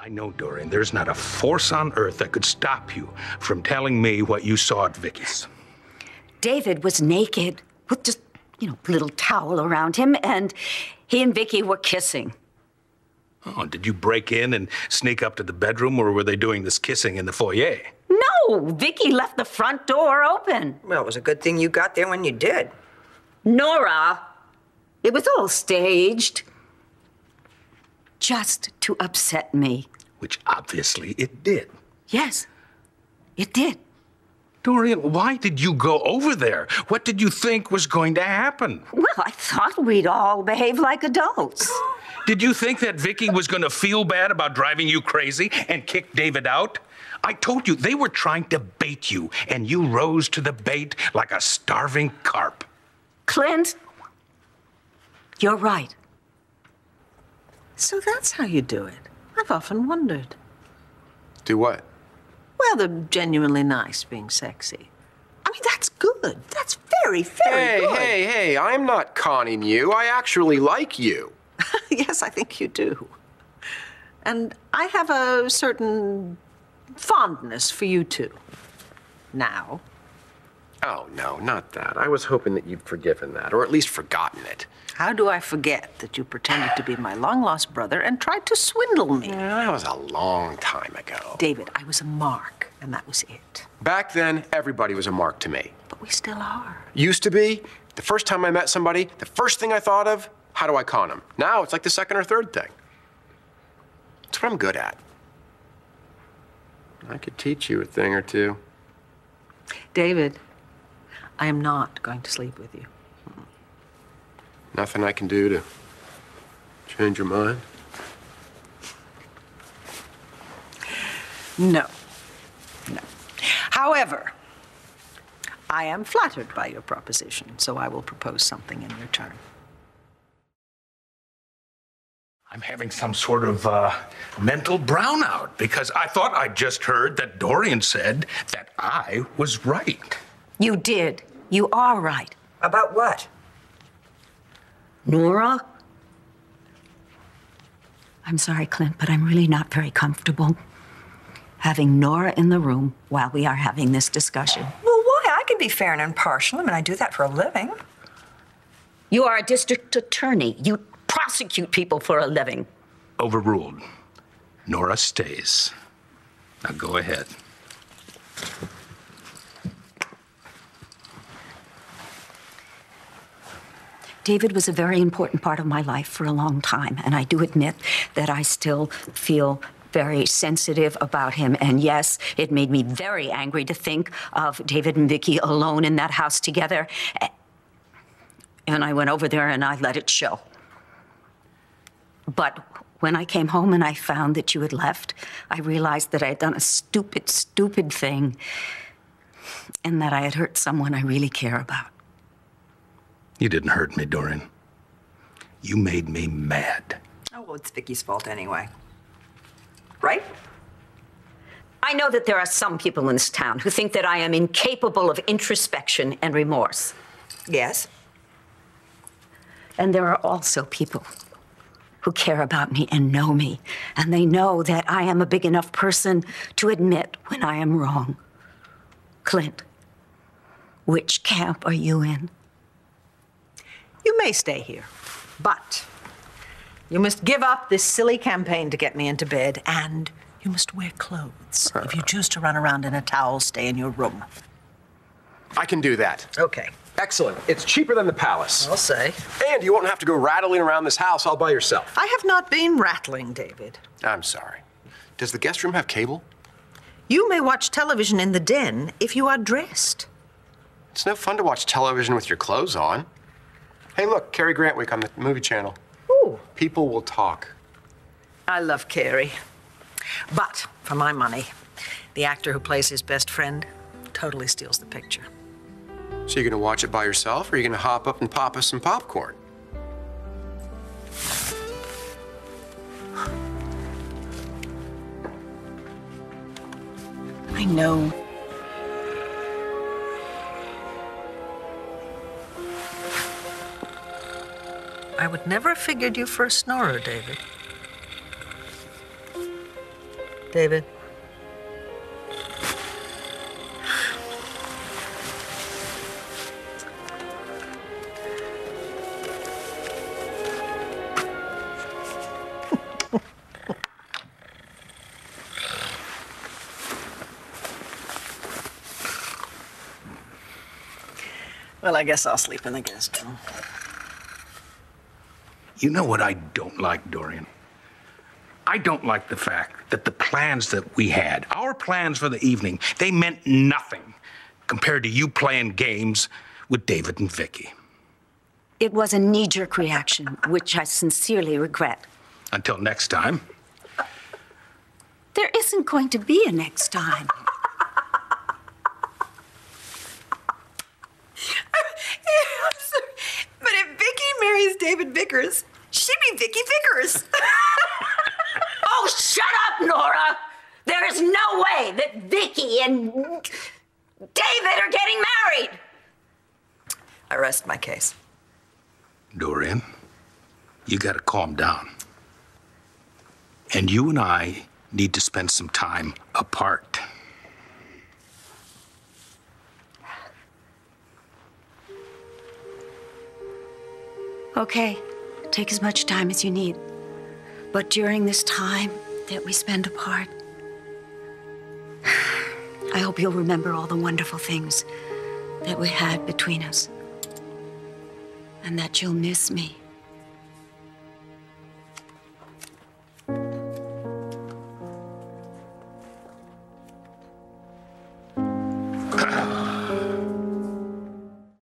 I know, Dorian, there's not a force on earth that could stop you from telling me what you saw at Viki's. David was naked with just, a little towel around him, and he and Viki were kissing. Oh, did you break in and sneak up to the bedroom, or were they doing this kissing in the foyer? No, Viki left the front door open. Well, it was a good thing you got there when you did. Nora, it was all staged. Just to upset me. Which obviously it did. Yes, it did. Dorian, why did you go over there? What did you think was going to happen? Well, I thought we'd all behave like adults. Did you think that Viki was going to feel bad about driving you crazy and kick David out? I told you they were trying to bait you, and you rose to the bait like a starving carp. Clint, you're right. So that's how you do it. I've often wondered. Do what? Well, the genuinely nice being sexy. I mean, that's good. That's very, very good. Hey, I'm not conning you. I actually like you. Yes, I think you do. And I have a certain fondness for you, too. Now. Oh, no, not that. I was hoping that you'd forgiven that, or at least forgotten it. How do I forget that you pretended to be my long-lost brother and tried to swindle me? Yeah, that was a long time ago. David, I was a mark, and that was it. Back then, everybody was a mark to me. But we still are. Used to be. The first time I met somebody, the first thing I thought of, how do I con them? Now it's like the second or third thing. That's what I'm good at. I could teach you a thing or two. David, I am not going to sleep with you. Nothing I can do to change your mind? No. However, I am flattered by your proposition, so I will propose something in return. I'm having some sort of mental brownout because I thought I just heard that Dorian said that I was right. You did. You are right. About what? Nora? I'm sorry, Clint, but I'm really not very comfortable having Nora in the room while we are having this discussion. Well, why? I can be fair and impartial. I mean, I do that for a living. You are a district attorney. You prosecute people for a living. Overruled. Nora stays. Now go ahead. David was a very important part of my life for a long time, and I do admit that I still feel very sensitive about him. And yes, it made me very angry to think of David and Viki alone in that house together. And I went over there and I let it show. But when I came home and I found that you had left, I realized that I had done a stupid, stupid thing, and that I had hurt someone I really care about. You didn't hurt me, Dorian. You made me mad. Oh, well, it's Viki's fault anyway. Right? I know that there are some people in this town who think that I am incapable of introspection and remorse. Yes. And there are also people who care about me and know me, and they know that I am a big enough person to admit when I am wrong. Clint, which camp are you in? You may stay here, but you must give up this silly campaign to get me into bed, and you must wear clothes. If you choose to run around in a towel, stay in your room. I can do that. Okay. Excellent. It's cheaper than the palace. I'll say. And you won't have to go rattling around this house all by yourself. I have not been rattling, David. I'm sorry. Does the guest room have cable? You may watch television in the den if you are dressed. It's no fun to watch television with your clothes on. Hey, look, Cary Grant Week on the movie channel. Ooh. People will talk. I love Cary. But, for my money, the actor who plays his best friend totally steals the picture. So you're gonna watch it by yourself, or are you gonna hop up and pop us some popcorn? I know. I would never have figured you for a snorer, David. David. Well, I guess I'll sleep in the guest room. You know what I don't like, Dorian? I don't like the fact that the plans that we had, our plans for the evening, they meant nothing compared to you playing games with David and Viki. It was a knee-jerk reaction, which I sincerely regret. Until next time. There isn't going to be a next time. But if Viki marries David Vickers, she'd be Viki Vickers. Oh, shut up, Nora! There is no way that Viki and David are getting married! I rest my case. Dorian, you gotta calm down. And you and I need to spend some time apart. Okay, take as much time as you need. But during this time that we spend apart, I hope you'll remember all the wonderful things that we had between us. And that you'll miss me.